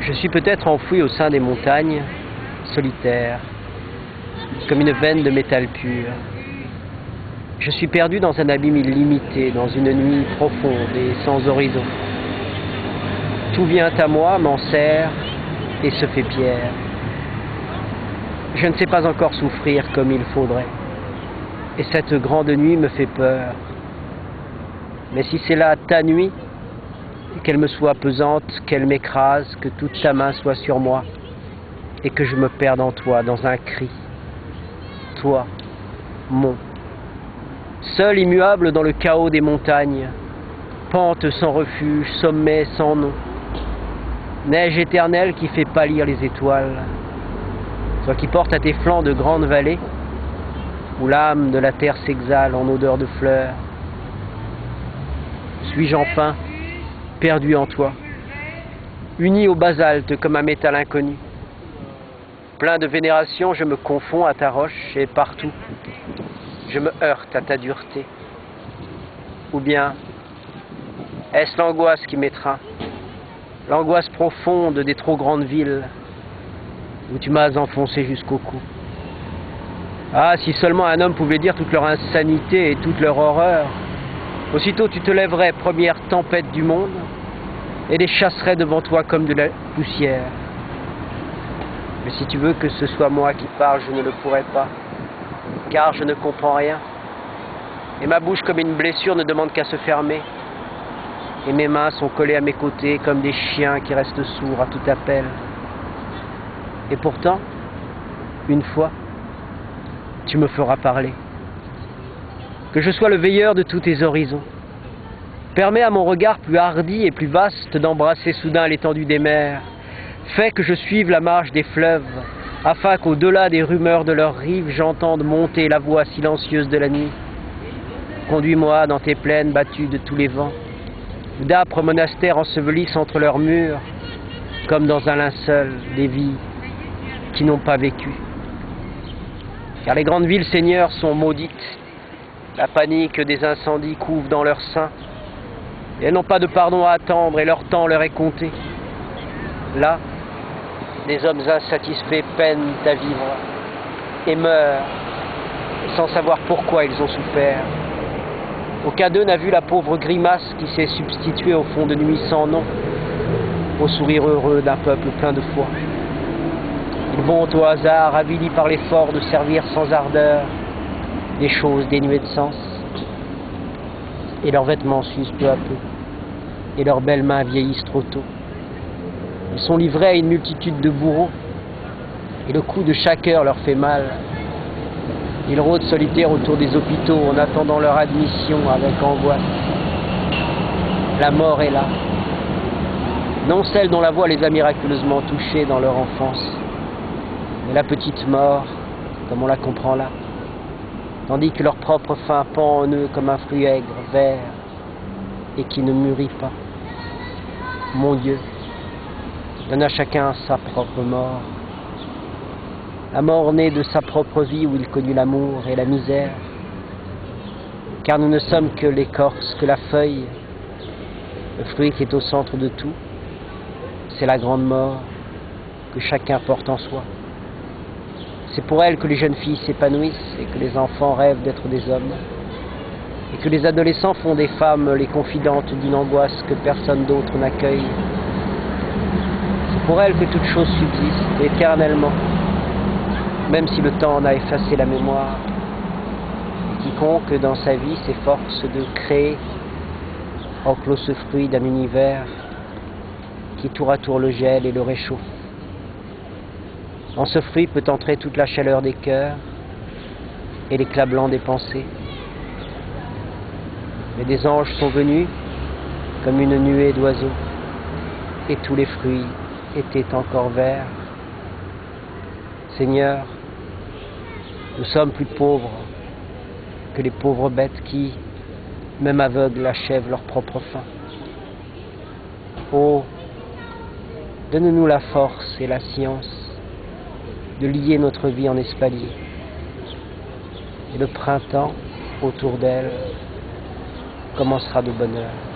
Je suis peut-être enfoui au sein des montagnes, solitaire, comme une veine de métal pur. Je suis perdu dans un abîme illimité, dans une nuit profonde et sans horizon. Tout vient à moi, m'enserre et se fait pierre. Je ne sais pas encore souffrir comme il faudrait, et cette grande nuit me fait peur. Mais si c'est là ta nuit, qu'elle me soit pesante, qu'elle m'écrase, que toute ta main soit sur moi, et que je me perde en toi, dans un cri. Toi, mon. Seul immuable dans le chaos des montagnes, pente sans refuge, sommet sans nom. Neige éternelle qui fait pâlir les étoiles. Toi qui portes à tes flancs de grandes vallées, où l'âme de la terre s'exhale en odeur de fleurs. Suis-je enfin perdu en toi, uni au basalte comme un métal inconnu? Plein de vénération, je me confonds à ta roche et partout, je me heurte à ta dureté. Ou bien, est-ce l'angoisse qui m'étreint, l'angoisse profonde des trop grandes villes, où tu m'as enfoncé jusqu'au cou? Ah, si seulement un homme pouvait dire toute leur insanité et toute leur horreur, aussitôt tu te lèverais, première tempête du monde, et les chasserais devant toi comme de la poussière. Mais si tu veux que ce soit moi qui parle, je ne le pourrai pas, car je ne comprends rien. Et ma bouche, comme une blessure, ne demande qu'à se fermer. Et mes mains sont collées à mes côtés comme des chiens qui restent sourds à tout appel. Et pourtant, une fois, tu me feras parler. Que je sois le veilleur de tous tes horizons. Permets à mon regard plus hardi et plus vaste d'embrasser soudain l'étendue des mers. Fais que je suive la marche des fleuves, afin qu'au-delà des rumeurs de leurs rives, j'entende monter la voix silencieuse de la nuit. Conduis-moi dans tes plaines battues de tous les vents, où d'âpres monastères ensevelissent entre leurs murs, comme dans un linceul, des vies qui n'ont pas vécu. Car les grandes villes, Seigneur, sont maudites. La panique des incendies couve dans leur sein. Et elles n'ont pas de pardon à attendre et leur temps leur est compté. Là, des hommes insatisfaits peinent à vivre et meurent sans savoir pourquoi ils ont souffert. Aucun d'eux n'a vu la pauvre grimace qui s'est substituée au fond de nuit sans nom, au sourire heureux d'un peuple plein de foi. Ils vont au hasard, avilis par l'effort de servir sans ardeur des choses dénuées de sens. Et leurs vêtements s'usent peu à peu, et leurs belles mains vieillissent trop tôt. Ils sont livrés à une multitude de bourreaux, et le coup de chaque heure leur fait mal. Ils rôdent solitaires autour des hôpitaux en attendant leur admission avec angoisse. La mort est là, non celle dont la voix les a miraculeusement touchés dans leur enfance, mais la petite mort, comme on la comprend là, tandis que leur propre faim pend en eux comme un fruit aigre, vert, et qui ne mûrit pas. Mon Dieu, donne à chacun sa propre mort. La mort née de sa propre vie où il connut l'amour et la misère. Car nous ne sommes que l'écorce, que la feuille, le fruit qui est au centre de tout. C'est la grande mort que chacun porte en soi. C'est pour elle que les jeunes filles s'épanouissent et que les enfants rêvent d'être des hommes. Et que les adolescents font des femmes les confidentes d'une angoisse que personne d'autre n'accueille. C'est pour elles que toute chose subsiste éternellement, même si le temps en a effacé la mémoire. Et quiconque dans sa vie s'efforce de créer enclos ce fruit d'un univers qui tour à tour le gèle et le réchauffe. Dans ce fruit peut entrer toute la chaleur des cœurs et l'éclat blanc des pensées. Mais des anges sont venus comme une nuée d'oiseaux, et tous les fruits étaient encore verts. Seigneur, nous sommes plus pauvres que les pauvres bêtes qui, même aveugles, achèvent leur propre faim. Oh, donne-nous la force et la science de lier notre vie en espalier. Et le printemps, autour d'elle, commencera de bonne heure.